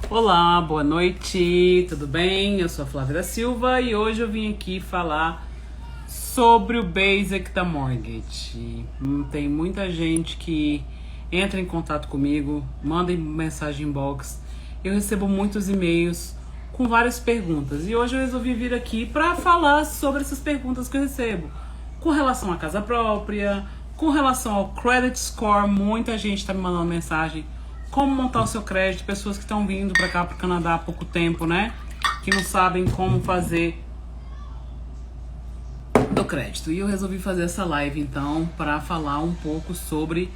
Olá, boa noite, tudo bem? Eu sou a Flávia da Silva e hoje eu vim aqui falar sobre o Basic da Mortgage. Tem muita gente que entra em contato comigo, manda mensagem inbox, eu recebo muitos e-mails com várias perguntas e hoje eu resolvi vir aqui para falar sobre essas perguntas que eu recebo com relação à casa própria, com relação ao credit score. Muita gente está me mandando mensagem como montar o seu crédito, pessoas que estão vindo para cá, para o Canadá há pouco tempo, né? Que não sabem como fazer do crédito. E eu resolvi fazer essa live, então, para falar um pouco sobre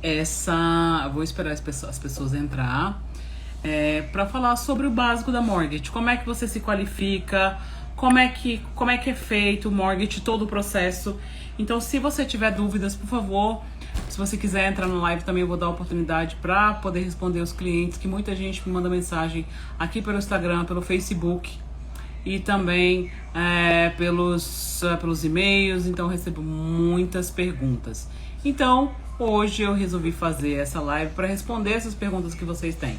essa... Vou esperar as pessoas entrar. Para falar sobre o básico da mortgage. Como é que você se qualifica, como é que é feito o mortgage, todo o processo. Então, se você tiver dúvidas, por favor... Se você quiser entrar no live também, eu vou dar a oportunidade para poder responder aos clientes, que muita gente me manda mensagem aqui pelo Instagram, pelo Facebook e também pelos e-mails. Então eu recebo muitas perguntas. Então hoje eu resolvi fazer essa live para responder essas perguntas que vocês têm.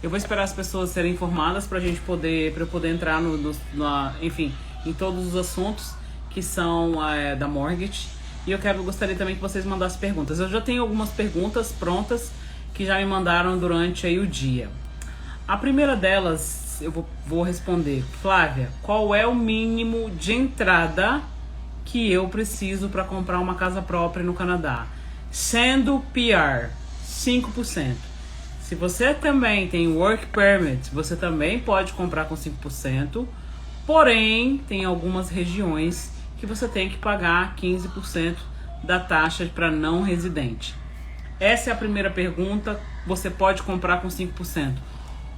Eu vou esperar as pessoas serem informadas para eu poder entrar enfim, em todos os assuntos que são da mortgage. E eu gostaria também que vocês mandassem perguntas. Eu já tenho algumas perguntas prontas que já me mandaram durante aí o dia. A primeira delas eu vou responder. Flávia, qual é o mínimo de entrada que eu preciso para comprar uma casa própria no Canadá? Sendo PR, 5%. Se você também tem Work Permit, você também pode comprar com 5%. Porém, tem algumas regiões que você tem que pagar 15% da taxa para não residente. Essa é a primeira pergunta. Você pode comprar com 5%.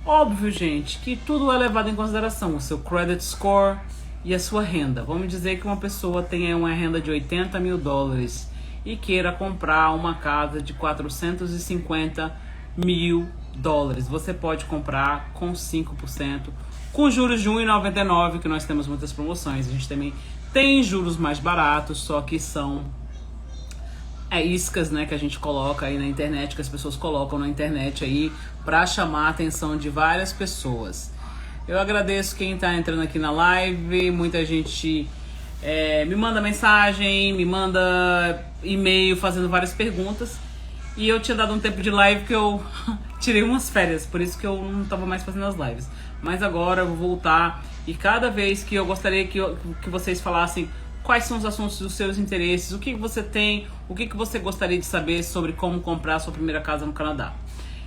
Óbvio, gente, que tudo é levado em consideração. O seu credit score e a sua renda. Vamos dizer que uma pessoa tenha uma renda de $80 mil e queira comprar uma casa de $450 mil. Você pode comprar com 5%, com juros de 1,99, que nós temos muitas promoções. A gente também tem juros mais baratos, só que são iscas, né, que a gente coloca aí na internet, que as pessoas colocam na internet aí para chamar a atenção de várias pessoas. Eu agradeço quem tá entrando aqui na live. Muita gente me manda mensagem, me manda e-mail fazendo várias perguntas. E eu tinha dado um tempo de live que eu tirei umas férias, por isso que eu não tava mais fazendo as lives. Mas agora eu vou voltar e cada vez que eu gostaria que vocês falassem quais são os assuntos dos seus interesses, o que você tem, o que você gostaria de saber sobre como comprar a sua primeira casa no Canadá.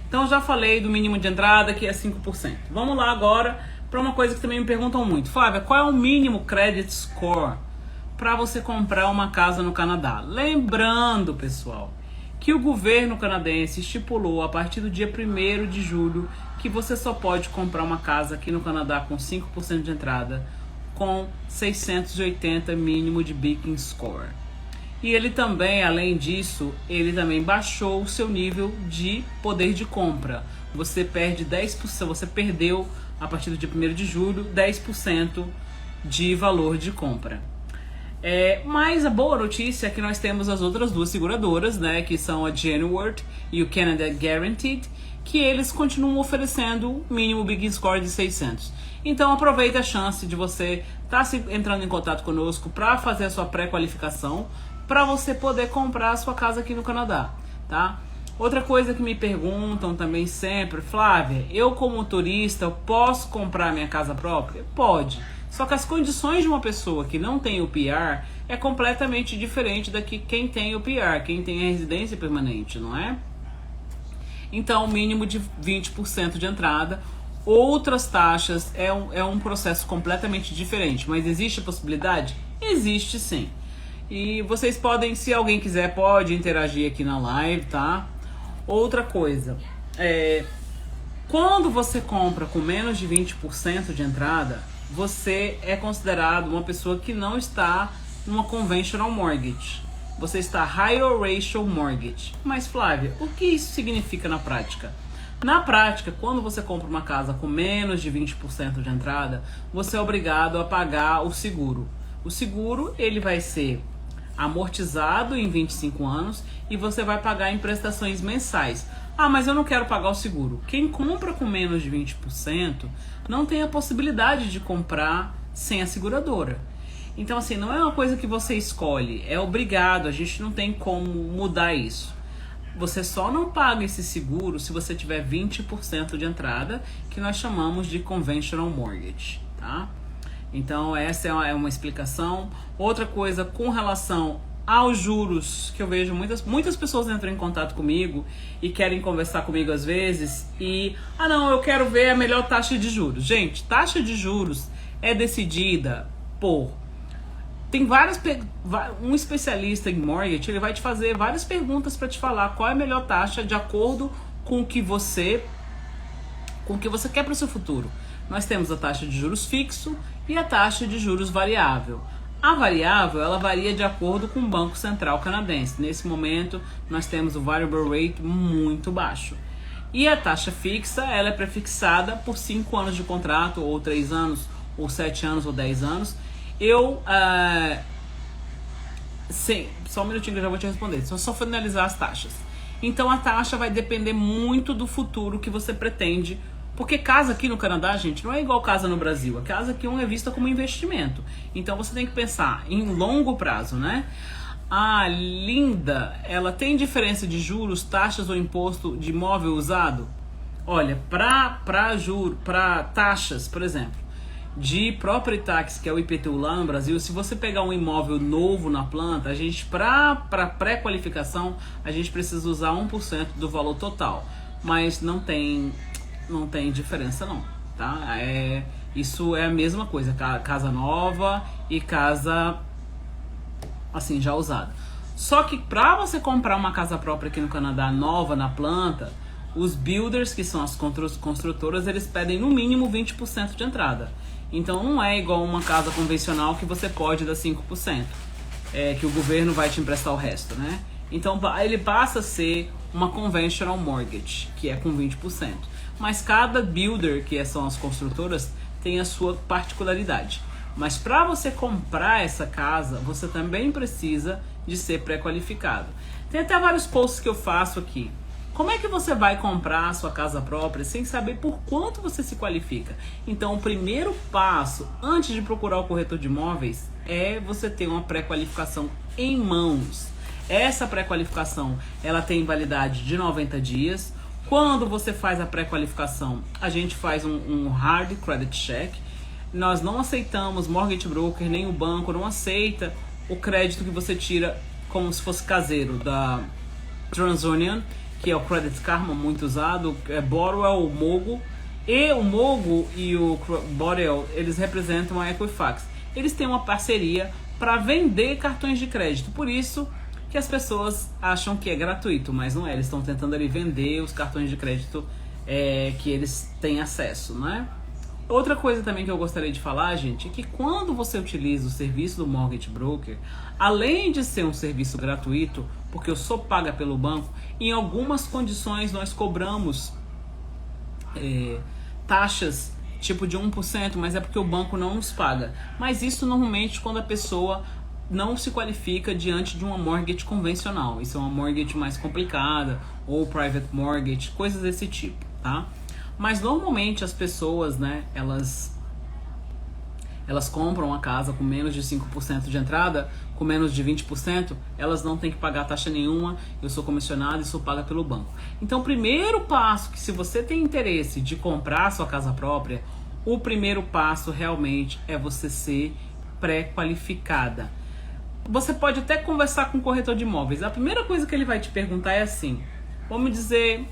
Então eu já falei do mínimo de entrada, que é 5%. Vamos lá agora para uma coisa que também me perguntam muito. Flávia, qual é o mínimo credit score para você comprar uma casa no Canadá? Lembrando, pessoal, que o governo canadense estipulou a partir do dia 1º de julho que você só pode comprar uma casa aqui no Canadá com 5% de entrada, com 680 mínimo de Beacon Score. E ele também, além disso, ele também baixou o seu nível de poder de compra. Você perde 10%, você perdeu a partir do dia 1º de julho 10% de valor de compra. Mas a boa notícia é que nós temos as outras duas seguradoras, né, que são a Genworth e o Canada Guaranteed, que eles continuam oferecendo o mínimo Big Score de 600. Então aproveita a chance de você estar entrando em contato conosco para fazer a sua pré-qualificação, para você poder comprar a sua casa aqui no Canadá, tá? Outra coisa que me perguntam também sempre, Flávia, eu como turista posso comprar minha casa própria? Pode. Só que as condições de uma pessoa que não tem o PR é completamente diferente da que quem tem o PR, quem tem a residência permanente, não é? Então, o mínimo de 20% de entrada. Outras taxas é um processo completamente diferente, mas existe a possibilidade? Existe sim. E vocês podem, se alguém quiser, pode interagir aqui na live, tá? Outra coisa, quando você compra com menos de 20% de entrada, você é considerado uma pessoa que não está numa conventional mortgage. Você está higher ratio mortgage. Mas Flávia, o que isso significa na prática? Na prática, quando você compra uma casa com menos de 20% de entrada, você é obrigado a pagar o seguro. O seguro, ele vai ser amortizado em 25 anos e você vai pagar em prestações mensais. Ah, mas eu não quero pagar o seguro. Quem compra com menos de 20% não tem a possibilidade de comprar sem a seguradora. Então, assim, não é uma coisa que você escolhe, é obrigado, a gente não tem como mudar isso. Você só não paga esse seguro se você tiver 20% de entrada, que nós chamamos de conventional mortgage, tá? Então, essa é uma explicação. Outra coisa com relação aos juros, que eu vejo muitas pessoas entram em contato comigo e querem conversar comigo às vezes e, não, eu quero ver a melhor taxa de juros. Gente, taxa de juros é decidida por... Tem um especialista em mortgage, ele vai te fazer várias perguntas para te falar qual é a melhor taxa de acordo com o que você quer para o seu futuro. Nós temos a taxa de juros fixo e a taxa de juros variável. A variável, ela varia de acordo com o Banco Central Canadense. Nesse momento, nós temos o variable rate muito baixo. E a taxa fixa, ela é prefixada por 5 anos de contrato, ou 3 anos, ou 7 anos, ou 10 anos. Sim, só um minutinho que eu já vou te responder. Só finalizar as taxas. Então a taxa vai depender muito do futuro que você pretende. Porque casa aqui no Canadá, gente, não é igual casa no Brasil. A casa aqui é vista como investimento. Então você tem que pensar em longo prazo, né? A Linda, ela tem diferença de juros, taxas ou imposto de imóvel usado? Olha, para taxas, por exemplo, de property tax, que é o IPTU lá no Brasil, se você pegar um imóvel novo na planta, a gente, para pré-qualificação, a gente precisa usar 1% do valor total. Mas não tem diferença não, tá? Isso é a mesma coisa, casa nova e casa, assim, já usada. Só que para você comprar uma casa própria aqui no Canadá, nova na planta, os builders, que são as construtoras, eles pedem no mínimo 20% de entrada. Então não é igual uma casa convencional que você pode dar 5%, que o governo vai te emprestar o resto, né? Então ele passa a ser uma conventional mortgage, que é com 20%. Mas cada builder, que são as construtoras, tem a sua particularidade. Mas para você comprar essa casa, você também precisa de ser pré-qualificado. Tem até vários posts que eu faço aqui. Como é que você vai comprar a sua casa própria sem saber por quanto você se qualifica? Então, o primeiro passo, antes de procurar o corretor de imóveis, é você ter uma pré-qualificação em mãos. Essa pré-qualificação, ela tem validade de 90 dias. Quando você faz a pré-qualificação, a gente faz um hard credit check. Nós não aceitamos mortgage broker, nem o banco não aceita o crédito que você tira como se fosse caseiro da TransUnion, que é o Credit Karma, muito usado, Borwell, o Mogo. E o Mogo e o Borwell, eles representam a Equifax. Eles têm uma parceria para vender cartões de crédito, por isso que as pessoas acham que é gratuito, mas não é. Eles estão tentando ali vender os cartões de crédito que eles têm acesso, né? Outra coisa também que eu gostaria de falar, gente, é que quando você utiliza o serviço do Mortgage Broker, além de ser um serviço gratuito, porque eu sou paga pelo banco, em algumas condições nós cobramos taxas tipo de 1%, mas é porque o banco não nos paga. Mas isso normalmente quando a pessoa não se qualifica diante de uma mortgage convencional. Isso é uma mortgage mais complicada, ou private mortgage, coisas desse tipo, tá? Mas normalmente as pessoas, né, elas compram a casa com menos de 5% de entrada, com menos de 20%, elas não têm que pagar taxa nenhuma, eu sou comissionado e sou paga pelo banco. Então o primeiro passo, que se você tem interesse de comprar a sua casa própria, o primeiro passo realmente é você ser pré-qualificada. Você pode até conversar com o corretor de imóveis. A primeira coisa que ele vai te perguntar é assim, vamos dizer,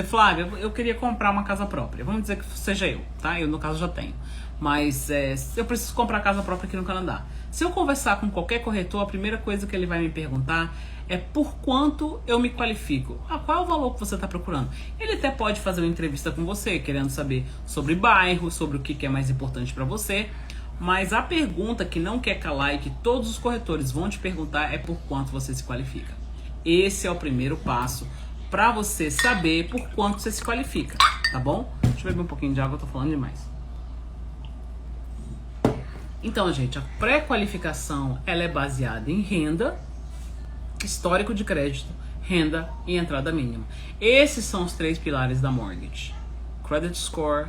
Flávia, eu queria comprar uma casa própria. Vamos dizer que seja eu, tá? Eu, no caso, já tenho. Mas eu preciso comprar casa própria aqui no Canadá. Se eu conversar com qualquer corretor, a primeira coisa que ele vai me perguntar é por quanto eu me qualifico. Qual é o valor que você está procurando? Ele até pode fazer uma entrevista com você, querendo saber sobre bairro, sobre o que é mais importante para você. Mas a pergunta que não quer calar e que todos os corretores vão te perguntar é por quanto você se qualifica. Esse é o primeiro passo para você saber por quanto você se qualifica, tá bom? Deixa eu beber um pouquinho de água, eu tô falando demais. Então, gente, a pré-qualificação, ela é baseada em renda, histórico de crédito, renda e entrada mínima. Esses são os 3 pilares da mortgage: credit score,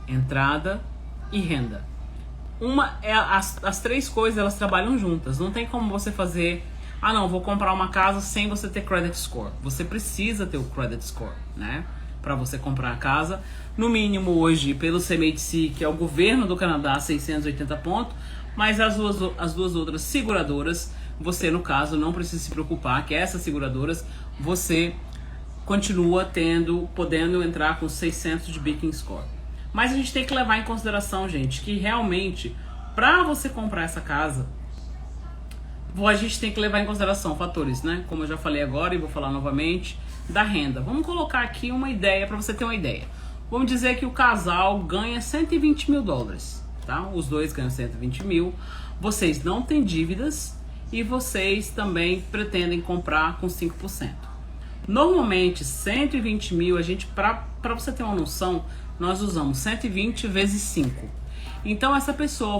entrada e renda. As 3 coisas, elas trabalham juntas. Não tem como você fazer, não, vou comprar uma casa sem você ter credit score. Você precisa ter o credit score, né, para você comprar a casa. No mínimo hoje, pelo CMHC, que é o governo do Canadá, 680 pontos, mas as duas outras seguradoras, você, no caso, não precisa se preocupar, que essas seguradoras, você continua podendo entrar com 600 de Beacon Score. Mas a gente tem que levar em consideração, gente, que realmente, para você comprar essa casa, a gente tem que levar em consideração fatores, né? Como eu já falei agora e vou falar novamente, da renda. Vamos colocar aqui uma ideia, para você ter uma ideia. Vamos dizer que o casal ganha 120 mil dólares, tá? Os dois ganham 120 mil. Vocês não têm dívidas e vocês também pretendem comprar com 5%. Normalmente, 120 mil, a gente, para você ter uma noção, nós usamos 120 vezes 5. Então, essa pessoa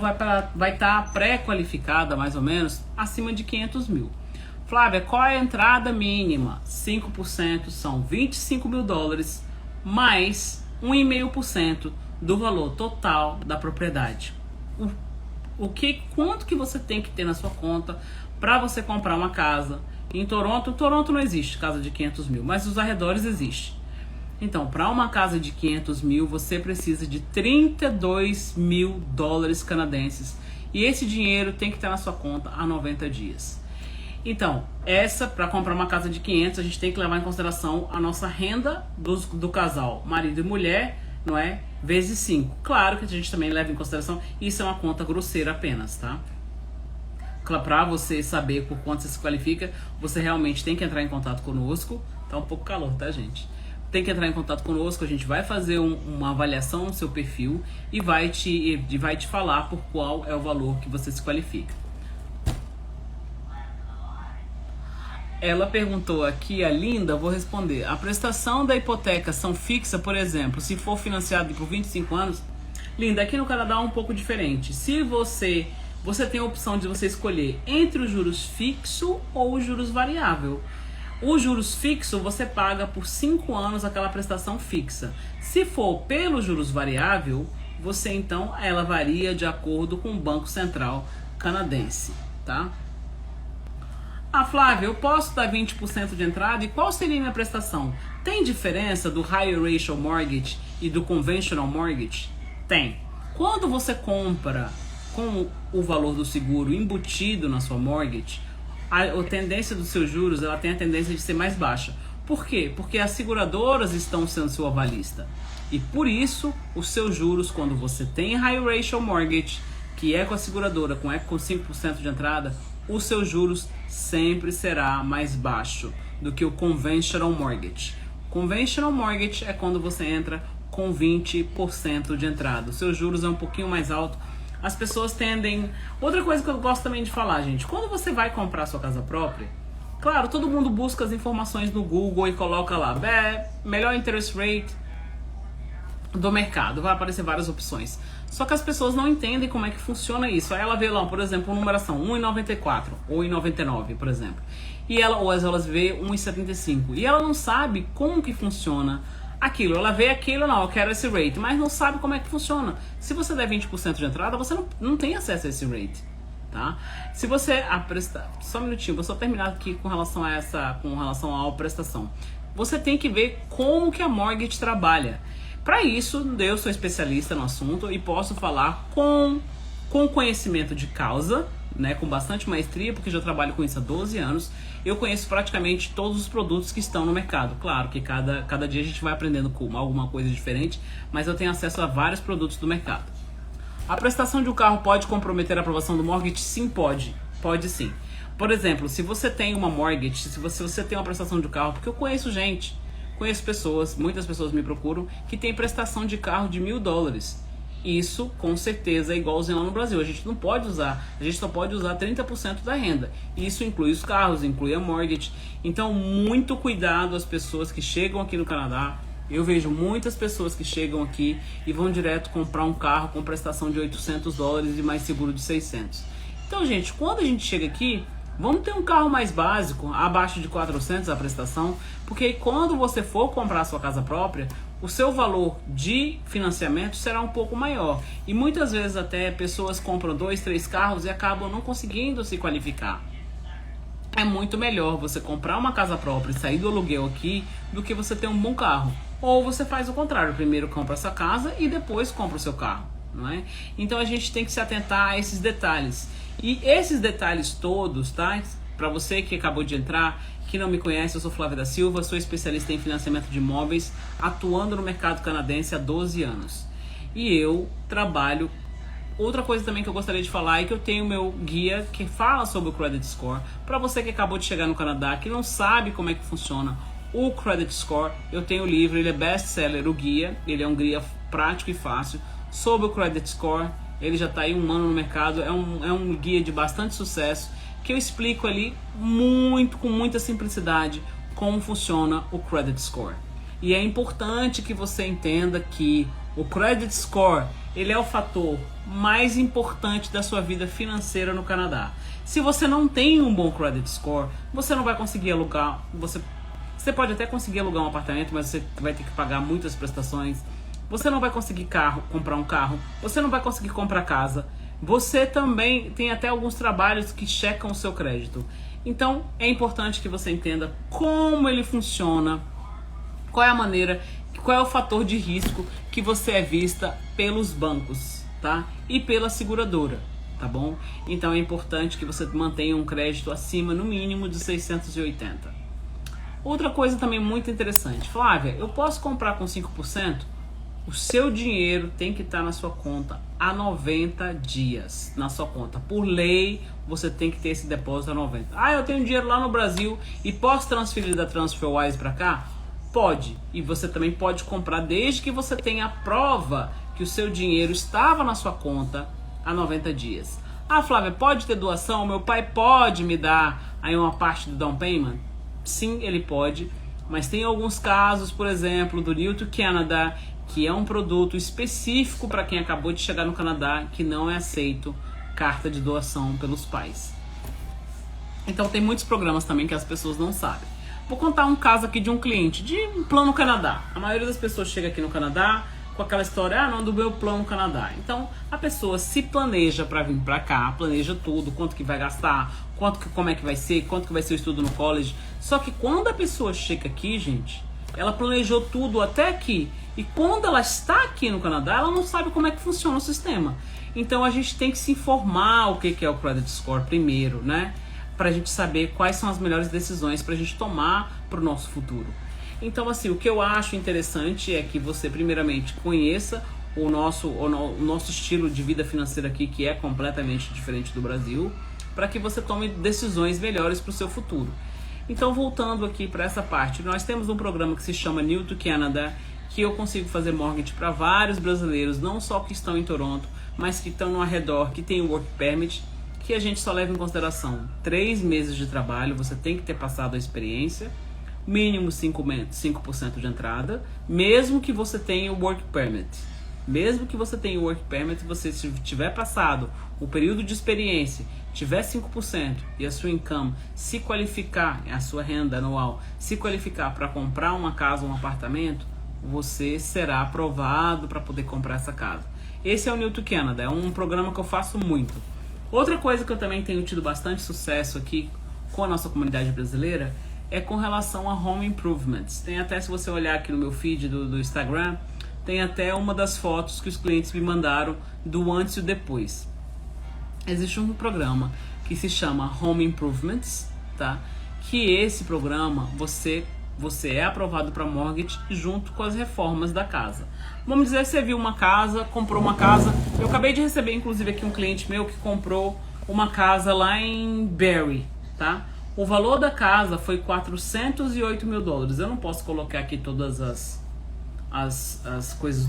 vai estar pré-qualificada, mais ou menos, acima de 500 mil. Flávia, qual é a entrada mínima? 5% são 25 mil dólares, mais 1,5% do valor total da propriedade. Quanto que você tem que ter na sua conta para você comprar uma casa em Toronto? Toronto não existe casa de 500 mil, mas os arredores existem. Então, para uma casa de 500 mil, você precisa de 32 mil dólares canadenses. E esse dinheiro tem que estar na sua conta há 90 dias. Então, para comprar uma casa de 500, a gente tem que levar em consideração a nossa renda do casal, marido e mulher, não é? Vezes 5. Claro que a gente também leva em consideração, isso é uma conta grosseira apenas, tá? Para você saber por quanto você se qualifica, você realmente tem que entrar em contato conosco. Tá um pouco calor, tá, gente? Tem que entrar em contato conosco, a gente vai fazer uma avaliação no seu perfil e vai te falar por qual é o valor que você se qualifica. Ela perguntou aqui, a Linda, vou responder. A prestação da hipoteca são fixa, por exemplo, se for financiado por 25 anos? Linda, aqui no Canadá é um pouco diferente. Se você tem a opção de você escolher entre os juros fixo ou os juros variável. Os juros fixo você paga por 5 anos aquela prestação fixa. Se for pelos juros variável, ela varia de acordo com o Banco Central canadense, tá? Flávia, eu posso dar 20% de entrada e qual seria a minha prestação? Tem diferença do Higher Ratio Mortgage e do Conventional Mortgage? Tem. Quando você compra com o valor do seguro embutido na sua mortgage, a tendência dos seus juros, ela tem a tendência de ser mais baixa. Por quê? Porque as seguradoras estão sendo seu avalista. E por isso, os seus juros, quando você tem High Ratio Mortgage, que é com a seguradora, com 5% de entrada, os seus juros sempre será mais baixo do que o Conventional Mortgage. Conventional Mortgage é quando você entra com 20% de entrada. Os seus juros é um pouquinho mais alto. As pessoas tendem... Outra coisa que eu gosto também de falar, gente, quando você vai comprar sua casa própria, claro, todo mundo busca as informações no Google e coloca lá, melhor interest rate do mercado, vai aparecer várias opções. Só que as pessoas não entendem como é que funciona isso. Aí ela vê lá, por exemplo, uma numeração 1,94 ou 1,99, por exemplo. Ou elas vê 1,75. E ela não sabe como que funciona aquilo. Ela vê aquilo, não, eu quero esse rate, mas não sabe como é que funciona. Se você der 20% de entrada, você não tem acesso a esse rate, tá? Se você só um minutinho, vou só terminar aqui com relação à prestação. Você tem que ver como que a mortgage trabalha. Para isso, eu sou especialista no assunto e posso falar com conhecimento de causa, né, com bastante maestria, porque já trabalho com isso há 12 anos. Eu conheço praticamente todos os produtos que estão no mercado. Claro que cada dia a gente vai aprendendo com alguma coisa diferente, mas eu tenho acesso a vários produtos do mercado. A prestação de um carro pode comprometer a aprovação do mortgage? Sim, pode. Pode sim. Por exemplo, se você tem uma mortgage, se você tem uma prestação de carro, porque eu conheço pessoas, muitas pessoas me procuram, que tem prestação de carro de $1.000. Isso, com certeza, é igualzinho lá no Brasil. A gente só pode usar 30% da renda. Isso inclui os carros, inclui a mortgage. Então, muito cuidado as pessoas que chegam aqui no Canadá. Eu vejo muitas pessoas que chegam aqui e vão direto comprar um carro com prestação de $800 e mais seguro de 600. Então, gente, quando a gente chega aqui, Vamos ter um carro mais básico, abaixo de 400 a prestação, porque aí quando você for comprar a sua casa própria, o seu valor de financiamento será um pouco maior. E muitas vezes até pessoas compram 2, 3 carros e acabam não conseguindo se qualificar. É muito melhor você comprar uma casa própria e sair do aluguel aqui do que você ter um bom carro. Ou você faz o contrário, primeiro compra essa casa e depois compra o seu carro, não é? Então a gente tem que se atentar a esses detalhes. E esses detalhes todos, tá? Para você que acabou de entrar, que não me conhece, eu sou Flávia da Silva, sou especialista em financiamento de imóveis, atuando no mercado canadense há 12 anos. E eu trabalho. Outra coisa também que eu gostaria de falar é que eu tenho meu guia que fala sobre o Credit Score. Para você que acabou de chegar no Canadá, que não sabe como é que funciona o Credit Score, eu tenho o livro, ele é best-seller, o guia. Ele é um guia prático e fácil sobre o Credit Score. Ele já está aí 1 ano no mercado, é um guia de bastante sucesso, que eu explico ali com muita simplicidade como funciona o Credit Score. E é importante que você entenda que o Credit Score, ele é o fator mais importante da sua vida financeira no Canadá. Se você não tem um bom Credit Score, você não vai conseguir alugar, você pode até conseguir alugar um apartamento, mas você vai ter que pagar muitas prestações. Você não vai conseguir comprar um carro, você não vai conseguir comprar casa. Você também tem até alguns trabalhos que checam o seu crédito. Então é importante que você entenda como ele funciona, qual é a maneira, qual é o fator de risco que você é vista pelos bancos, tá? E pela seguradora, tá bom? Então é importante que você mantenha um crédito acima, no mínimo, de 680. Outra coisa também muito interessante. Flávia, eu posso comprar com 5%? O seu dinheiro tem que estar na sua conta há 90 dias, na sua conta. Por lei, você tem que ter esse depósito a 90. Ah, eu tenho dinheiro lá no Brasil e posso transferir da TransferWise para cá? Pode. E você também pode comprar desde que você tenha a prova que o seu dinheiro estava na sua conta há 90 dias. Ah, Flávia, pode ter doação? Meu pai pode me dar aí uma parte do down payment? Sim, ele pode. Mas tem alguns casos, por exemplo, do New to Canada, que é um produto específico para quem acabou de chegar no Canadá, que não é aceito carta de doação pelos pais. Então tem muitos programas também que as pessoas não sabem. Vou contar um caso aqui de um cliente de um Plano Canadá. A maioria das pessoas chega aqui no Canadá com aquela história, não, do meu Plano Canadá. Então a pessoa se planeja para vir para cá, planeja tudo, quanto que vai gastar, como é que vai ser, quanto que vai ser o estudo no college. Só que quando a pessoa chega aqui, gente, ela planejou tudo até aqui. E quando ela está aqui no Canadá, ela não sabe como é que funciona o sistema. Então a gente tem que se informar o que é o Credit Score primeiro, né? Para a gente saber quais são as melhores decisões para a gente tomar para o nosso futuro. Então, assim, o que eu acho interessante é que você primeiramente conheça o nosso estilo de vida financeira aqui, que é completamente diferente do Brasil, para que você tome decisões melhores para o seu futuro. Então, voltando aqui para essa parte, nós temos um programa que se chama New to Canada, que eu consigo fazer mortgage para vários brasileiros, não só que estão em Toronto, mas que estão no arredor, que tem o Work Permit, que a gente só leva em consideração 3 meses de trabalho, você tem que ter passado a experiência, mínimo 5% de entrada, mesmo que você tenha o Work Permit. Mesmo que você tenha o Work Permit, você se tiver passado o período de experiência, tiver 5% e a sua income se qualificar, a sua renda anual, se qualificar para comprar uma casa ou um apartamento, você será aprovado para poder comprar essa casa. Esse é o New to Canada, é um programa que eu faço muito. Outra coisa que eu também tenho tido bastante sucesso aqui com a nossa comunidade brasileira é com relação a home improvements. Tem até, se você olhar aqui no meu feed do Instagram, tem até uma das fotos que os clientes me mandaram do antes e o depois. Existe um programa que se chama Home Improvements, tá? Que esse programa você é aprovado para mortgage junto com as reformas da casa. Vamos dizer que você viu uma casa, comprou uma casa. Eu acabei de receber, inclusive, aqui um cliente meu que comprou uma casa lá em Barrie, tá? O valor da casa foi 408 mil dólares. Eu não posso colocar aqui todas as coisas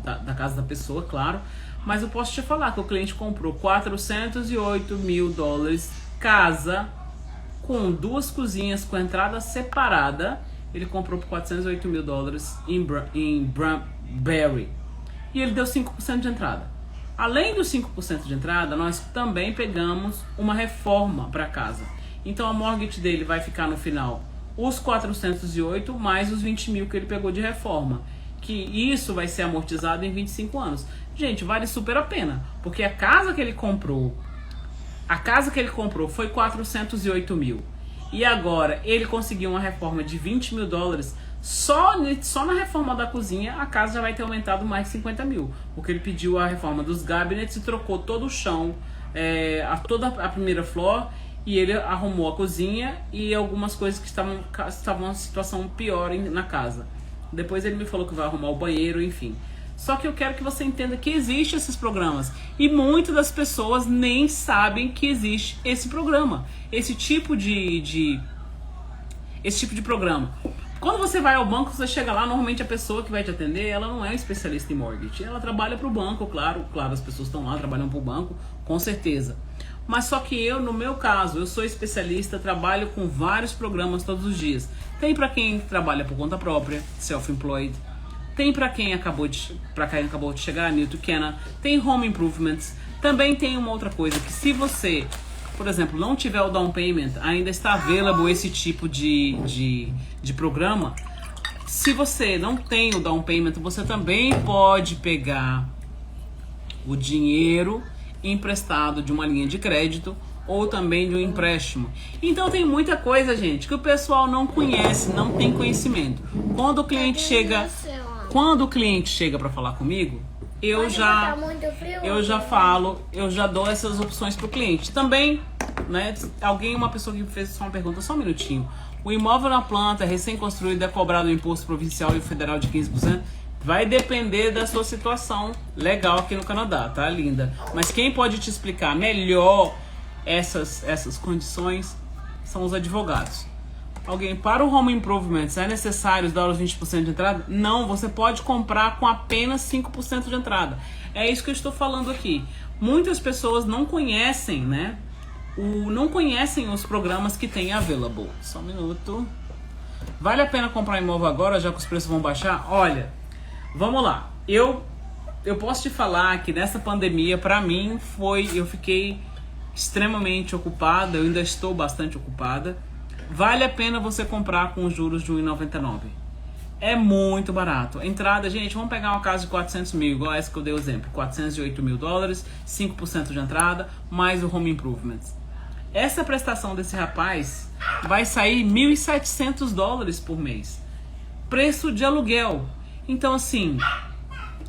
da casa da pessoa, claro. Mas eu posso te falar que o cliente comprou 408 mil dólares, casa com 2 cozinhas, com entrada separada. Ele comprou por 408 mil dólares em Barrie. E ele deu 5% de entrada. Além dos 5% de entrada, nós também pegamos uma reforma para casa. Então a mortgage dele vai ficar no final os 408 mais os 20 mil que ele pegou de reforma. Que isso vai ser amortizado em 25 anos. Gente, vale super a pena, porque a casa que ele comprou foi 408 mil. E agora ele conseguiu uma reforma de 20 mil dólares. Só na reforma da cozinha a casa já vai ter aumentado mais de 50 mil. Porque ele pediu a reforma dos gabinetes e trocou todo o chão, toda a primeira floor. E ele arrumou a cozinha e algumas coisas que estavam em uma situação pior na casa. Depois ele me falou que vai arrumar o banheiro, enfim. Só que eu quero que você entenda que existem esses programas. E muitas das pessoas nem sabem que existe esse programa. Esse tipo de programa. Quando você vai ao banco, você chega lá, normalmente a pessoa que vai te atender, ela não é um especialista em mortgage. Ela trabalha para o banco, claro, as pessoas estão lá, trabalham para o banco, com certeza. Mas só que eu, no meu caso, eu sou especialista, trabalho com vários programas todos os dias. Tem para quem trabalha por conta própria, self-employed. Tem para quem acabou de chegar, New to Canada. Tem home improvements. Também tem uma outra coisa, que se você, por exemplo, não tiver o down payment, ainda está available esse tipo de programa. Se você não tem o down payment, você também pode pegar o dinheiro emprestado de uma linha de crédito ou também de um empréstimo. Então tem muita coisa, gente, que o pessoal não conhece, não tem conhecimento. Quando o cliente chega para falar comigo, eu já dou essas opções para o cliente. Também, né, uma pessoa que fez só uma pergunta, só um minutinho. O imóvel na planta, recém-construído, é cobrado o imposto provincial e federal de 15%? Vai depender da sua situação legal aqui no Canadá, tá, linda? Mas quem pode te explicar melhor essas condições são os advogados. Para o Home Improvements, é necessário dar os 20% de entrada? Não, você pode comprar com apenas 5% de entrada. É isso que eu estou falando aqui. Muitas pessoas não conhecem, né? Não conhecem os programas que tem available. Só um minuto. Vale a pena comprar imóvel agora, já que os preços vão baixar? Olha, vamos lá. Eu posso te falar que nessa pandemia, pra mim, eu fiquei extremamente ocupada, eu ainda estou bastante ocupada. Vale a pena você comprar com os juros de 1,99. É muito barato. Entrada, gente, vamos pegar uma casa de 400 mil, igual essa que eu dei o exemplo. 408 mil dólares, 5% de entrada, mais o Home Improvements. Essa prestação desse rapaz vai sair 1.700 dólares por mês. Preço de aluguel. Então, assim,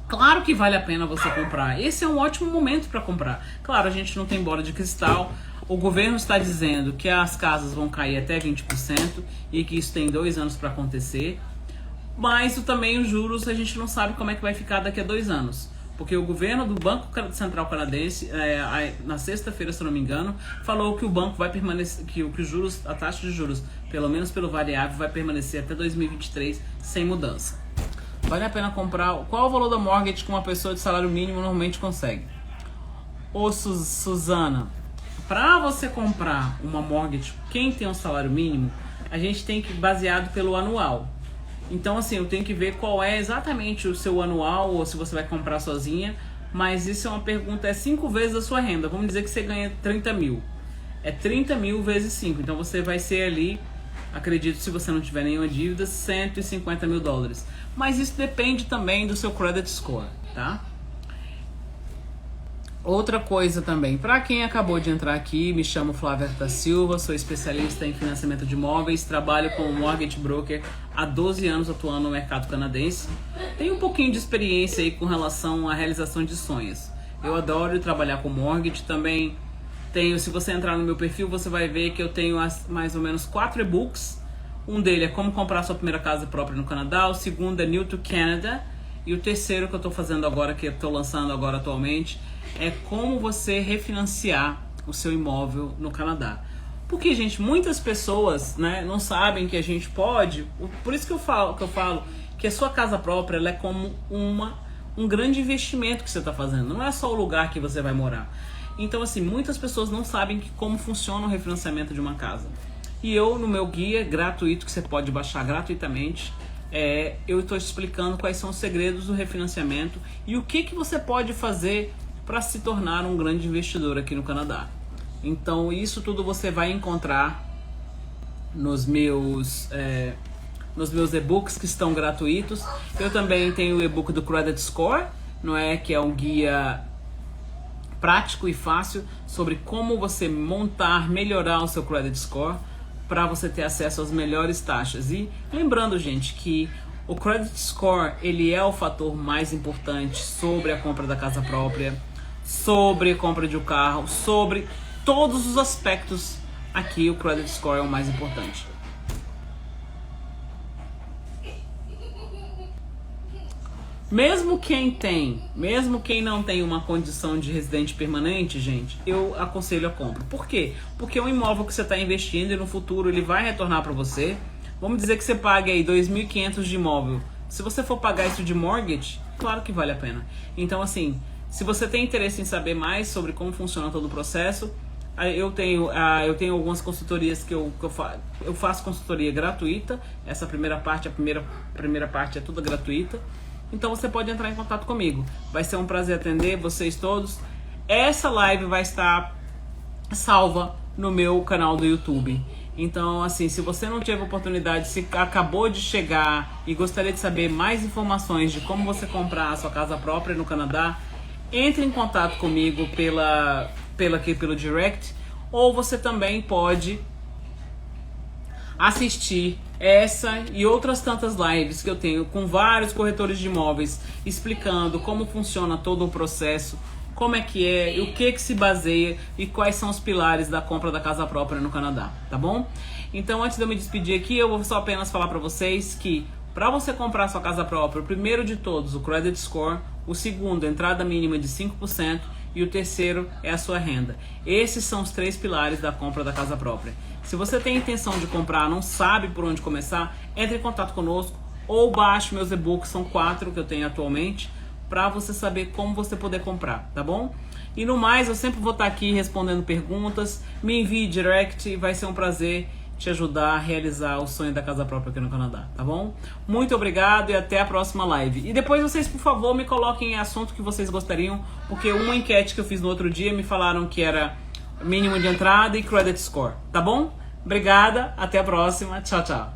claro que vale a pena você comprar. Esse é um ótimo momento para comprar. Claro, a gente não tem bola de cristal. O governo está dizendo que as casas vão cair até 20% e que isso tem 2 anos para acontecer. Mas também os juros a gente não sabe como é que vai ficar daqui a 2 anos. Porque o governo do Banco Central Canadense, na sexta-feira, se não me engano, falou que o banco vai permanecer, que os juros, a taxa de juros, pelo menos pelo variável, vai permanecer até 2023 sem mudança. Vale a pena comprar? Qual o valor da mortgage que uma pessoa de salário mínimo normalmente consegue? Ô Suzana, para você comprar uma mortgage, quem tem um salário mínimo, a gente tem que baseado pelo anual. Então, assim, eu tenho que ver qual é exatamente o seu anual, ou se você vai comprar sozinha. Mas isso é uma pergunta, é 5 vezes a sua renda. Vamos dizer que você ganha 30 mil. É 30 mil vezes 5. Então você vai ser ali, acredito, se você não tiver nenhuma dívida, 150 mil dólares. Mas isso depende também do seu credit score, tá? Outra coisa também, para quem acabou de entrar aqui, me chamo Flávia da Silva, sou especialista em financiamento de imóveis, trabalho como mortgage broker há 12 anos atuando no mercado canadense. Tenho um pouquinho de experiência aí com relação à realização de sonhos. Eu adoro trabalhar com mortgage, também tenho, se você entrar no meu perfil, você vai ver que eu tenho mais ou menos 4 e-books. Um deles é como comprar sua primeira casa própria no Canadá, o segundo é New to Canada, e o terceiro que eu estou fazendo agora, que eu estou lançando agora atualmente, é como você refinanciar o seu imóvel no Canadá. Porque, gente, muitas pessoas, né, não sabem que a gente pode. Por isso que eu falo que a sua casa própria, ela é como um grande investimento que você está fazendo. Não é só o lugar que você vai morar. Então, assim, muitas pessoas não sabem como funciona o refinanciamento de uma casa. E eu, no meu guia gratuito, que você pode baixar gratuitamente, eu estou explicando quais são os segredos do refinanciamento e o que você pode fazer para se tornar um grande investidor aqui no Canadá. Então isso tudo você vai encontrar nos meus e-books que estão gratuitos. Eu também tenho o e-book do Credit Score, não é, que é um guia prático e fácil sobre como você montar, melhorar o seu Credit Score para você ter acesso às melhores taxas. E lembrando, gente, que o Credit Score, ele é o fator mais importante sobre a compra da casa própria, sobre a compra de um carro, sobre todos os aspectos. Aqui o Credit Score é o mais importante. Mesmo quem não tem uma condição de residente permanente, gente, eu aconselho a compra. Por quê? Porque é um imóvel que você está investindo e no futuro ele vai retornar para você. Vamos dizer que você pague aí 2.500 de imóvel. Se você for pagar isso de mortgage, claro que vale a pena. Então, assim, se você tem interesse em saber mais sobre como funciona todo o processo, eu tenho algumas consultorias que eu faço consultoria gratuita. Essa primeira parte, a primeira parte é toda gratuita. Então você pode entrar em contato comigo. Vai ser um prazer atender vocês todos. Essa live vai estar salva no meu canal do YouTube. Então, assim, se você não teve oportunidade, se acabou de chegar e gostaria de saber mais informações de como você comprar a sua casa própria no Canadá, entre em contato comigo pelo direct, ou você também pode assistir essa e outras tantas lives que eu tenho com vários corretores de imóveis explicando como funciona todo o processo, como é que é, e o que se baseia e quais são os pilares da compra da casa própria no Canadá, tá bom? Então, antes de eu me despedir aqui, eu vou só apenas falar para vocês que para você comprar sua casa própria, o primeiro de todos, o Credit Score, o segundo, entrada mínima de 5%, e o terceiro é a sua renda. Esses são os 3 pilares da compra da casa própria. Se você tem intenção de comprar, não sabe por onde começar, entre em contato conosco ou baixe meus e-books, são 4 que eu tenho atualmente, para você saber como você poder comprar, tá bom? E no mais, eu sempre vou estar aqui respondendo perguntas, me envie direct, vai ser um prazer te ajudar a realizar o sonho da casa própria aqui no Canadá, tá bom? Muito obrigado e até a próxima live. E depois vocês, por favor, me coloquem assunto que vocês gostariam, porque uma enquete que eu fiz no outro dia me falaram que era mínimo de entrada e credit score, tá bom? Obrigada, até a próxima, tchau, tchau.